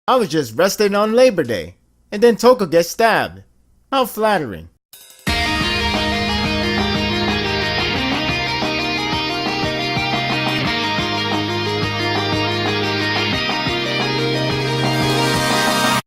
I was just resting on Labor Day, and then Toko gets stabbed. How flattering.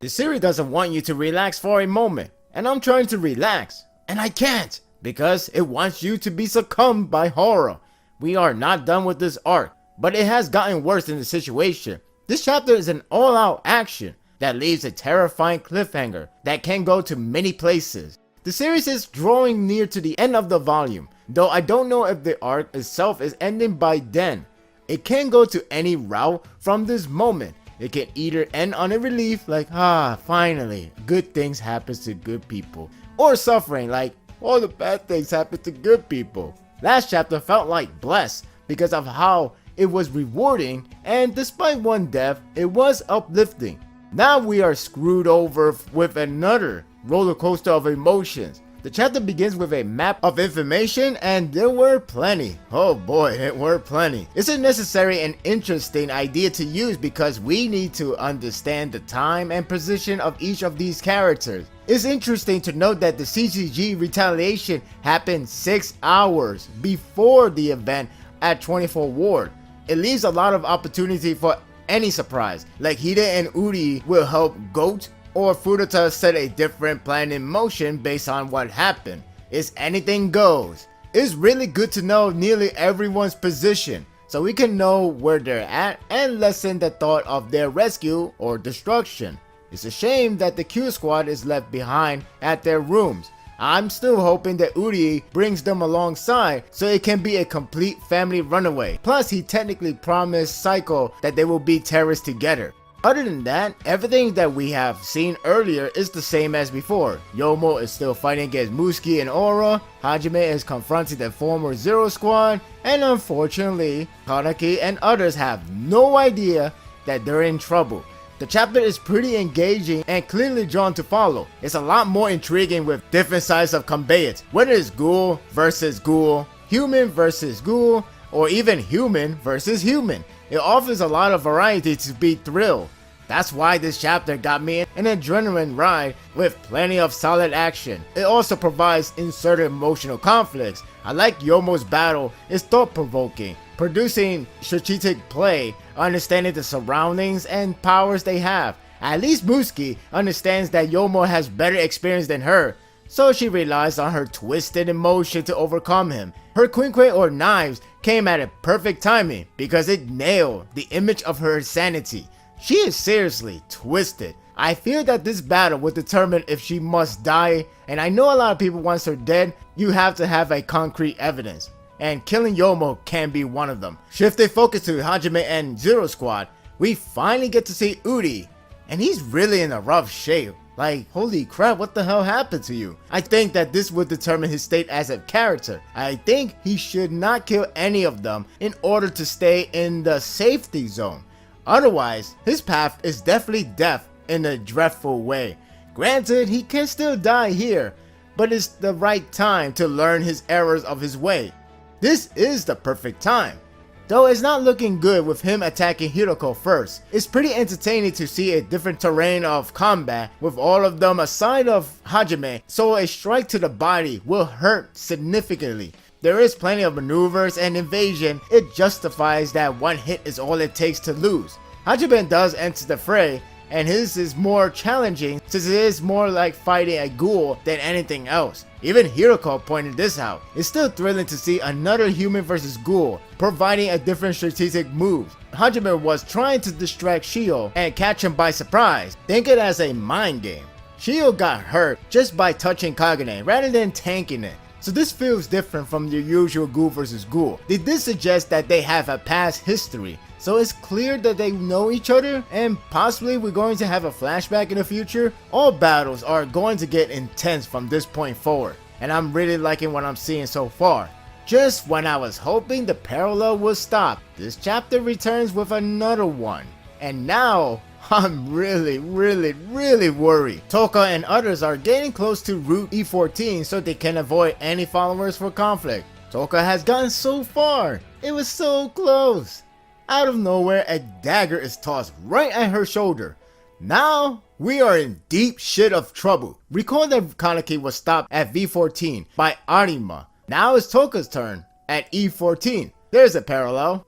The series doesn't want you to relax for a moment, and I'm trying to relax, and I can't, because it wants you to be succumbed by horror. We are not done with this arc, but it has gotten worse in the situation. This chapter is an all-out action that leaves a terrifying cliffhanger that can go to many places. The series is drawing near to the end of the volume, though I don't know if the arc itself is ending by then. It can go to any route from this moment. It can either end on a relief like, finally, good things happen to good people, or suffering like, all the bad things happen to good people. Last chapter felt like blessed because of how it was rewarding, and despite one death, it was uplifting. Now we are screwed over with another roller coaster of emotions. The chapter begins with a map of information, and there were plenty. Oh boy, there were plenty. It's a necessary and interesting idea to use because we need to understand the time and position of each of these characters. It's interesting to note that the CCG retaliation happened 6 hours before the event at 24 Ward. It leaves a lot of opportunity for any surprise, like Hide and Uri will help Goat, or Furuta set a different plan in motion based on what happened. It's anything goes. It's really good to know nearly everyone's position, so we can know where they're at and lessen the thought of their rescue or destruction. It's a shame that the Q squad is left behind at their rooms. I'm still hoping that Uri brings them alongside so it can be a complete family runaway. Plus, he technically promised Psycho that they will be terrorists together. Other than that, everything that we have seen earlier is the same as before. Yomo is still fighting against Musuki and Aura, Hajime is confronting the former Zero Squad, and unfortunately, Kaneki and others have no idea that they're in trouble. The chapter is pretty engaging and clearly drawn to follow. It's a lot more intriguing with different sides of combatants, whether it's ghoul versus ghoul, human versus ghoul, or even human versus human. It offers a lot of variety to be thrilled. That's why this chapter got me an adrenaline ride with plenty of solid action. It also provides inserted emotional conflicts. I like Yomo's battle is thought-provoking, producing strategic play, understanding the surroundings and powers they have. At least Musuki understands that Yomo has better experience than her, so she relies on her twisted emotion to overcome him. Her Quinque or knives came at a perfect timing because it nailed the image of her sanity. She is seriously twisted. I feel that this battle will determine if she must die, and I know a lot of people wants her dead. You have to have a concrete evidence, and killing Yomo can be one of them. Shifting focus to Hajime and Zero Squad, we finally get to see Uri, and he's really in a rough shape. Like, holy crap, what the hell happened to you? I think that this would determine his state as a character. I think he should not kill any of them in order to stay in the safety zone. Otherwise, his path is definitely death in a dreadful way. Granted, he can still die here, but it's the right time to learn his errors of his way. This is the perfect time. Though it's not looking good with him attacking Hiroko first. It's pretty entertaining to see a different terrain of combat with all of them aside of Hajime, so a strike to the body will hurt significantly. There is plenty of maneuvers and evasion. It justifies that one hit is all it takes to lose. Hajime does enter the fray, and his is more challenging since it is more like fighting a ghoul than anything else. Even Hiroko pointed this out. It's still thrilling to see another human versus ghoul, providing a different strategic moves. Hajime was trying to distract Shio and catch him by surprise. Think it as a mind game. Shio got hurt just by touching Kagane rather than tanking it. So this feels different from the usual ghoul versus ghoul. They did suggest that they have a past history, so it's clear that they know each other, and possibly we're going to have a flashback in the future. All battles are going to get intense from this point forward, and I'm really liking what I'm seeing so far. Just when I was hoping the parallel would stop, this chapter returns with another one. And now, I'm really worried. Toka and others are getting close to Route E14 so they can avoid any followers for conflict. Toka has gotten so far. It was so close. Out of nowhere, a dagger is tossed right at her shoulder. Now, we are in deep shit of trouble. Recall that Kaneki was stopped at V14 by Arima. Now it's Toka's turn at E14. There's a parallel.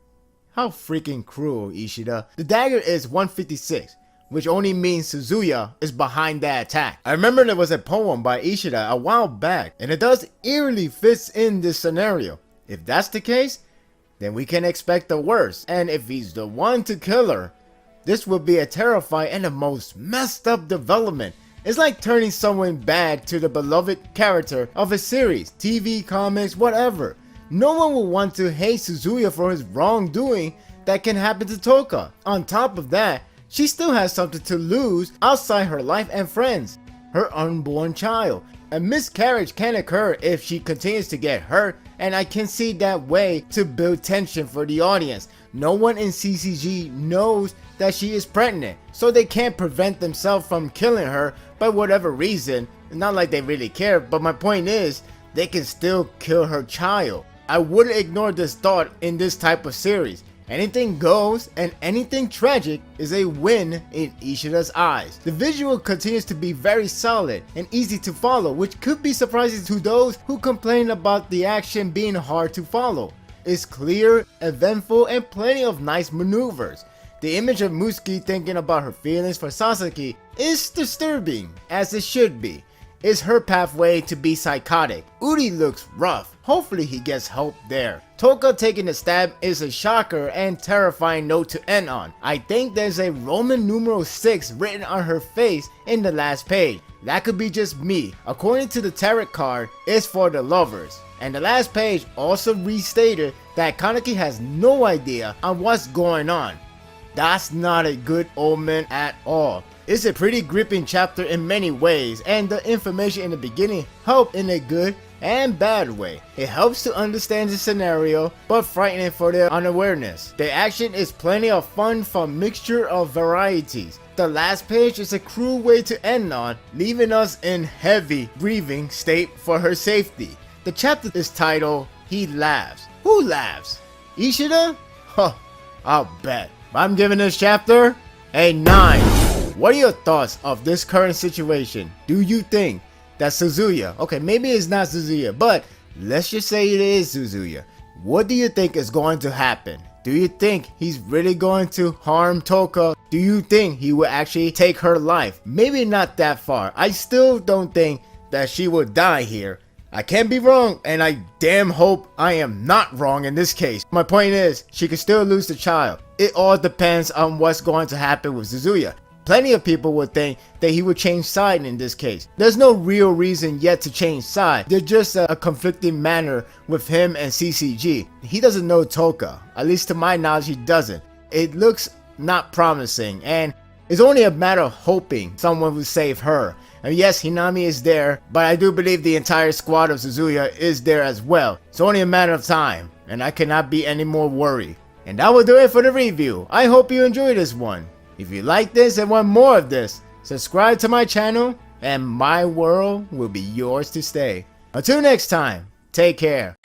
How freaking cruel, Ishida. The dagger is 156, which only means Suzuya is behind that attack. I remember there was a poem by Ishida a while back, and it does eerily fits in this scenario. If that's the case, then we can expect the worst, and if he's the one to kill her, this would be a terrifying and the most messed up development. It's like turning someone bad to the beloved character of a series, TV, comics, whatever. No one will want to hate Suzuya for his wrongdoing that can happen to Toka. On top of that, she still has something to lose outside her life and friends, her unborn child. A miscarriage can occur if she continues to get hurt, and I can see that way to build tension for the audience. No one in CCG knows that she is pregnant, so they can't prevent themselves from killing her by whatever reason. Not like they really care, but my point is, they can still kill her child. I wouldn't ignore this thought in this type of series. Anything goes, and anything tragic is a win in Ishida's eyes. The visual continues to be very solid and easy to follow, which could be surprising to those who complain about the action being hard to follow. It's clear, eventful, and plenty of nice maneuvers. The image of Musuki thinking about her feelings for Sasaki is disturbing, as it should be. It's her pathway to be psychotic. Uri looks rough. Hopefully he gets help there. Toka taking a stab is a shocker and terrifying note to end on. I think there's a Roman numeral 6 written on her face in the last page. That could be just me. According to the tarot card, it's for the lovers. And the last page also restated that Kaneki has no idea on what's going on. That's not a good omen at all. It's a pretty gripping chapter in many ways, and the information in the beginning helped in a good and bad way. It helps to understand the scenario, but frightening for their unawareness. The action is plenty of fun from mixture of varieties. The last page is a cruel way to end on, leaving us in heavy breathing state for her safety. The chapter is titled, He Laughs. Who laughs? Ishida? Huh, I'll bet. I'm giving this chapter a 9. What are your thoughts of this current situation? Do you think that Suzuya, okay, maybe it's not Suzuya, but let's just say it is Suzuya. What do you think is going to happen? Do you think he's really going to harm Toka? Do you think he will actually take her life? Maybe not that far. I still don't think that she will die here. I can be wrong, and I damn hope I am not wrong in this case. My point is, she could still lose the child. It all depends on what's going to happen with Suzuya. Plenty of people would think that he would change side in this case. There's no real reason yet to change side. There's just a conflicting manner with him and CCG. He doesn't know Toka. At least to my knowledge, he doesn't. It looks not promising, and it's only a matter of hoping someone will save her. And yes, Hinami is there, but I do believe the entire squad of Suzuya is there as well. It's only a matter of time, and I cannot be any more worried. And that will do it for the review. I hope you enjoyed this one. If you like this and want more of this, subscribe to my channel and my world will be yours to stay. Until next time, take care.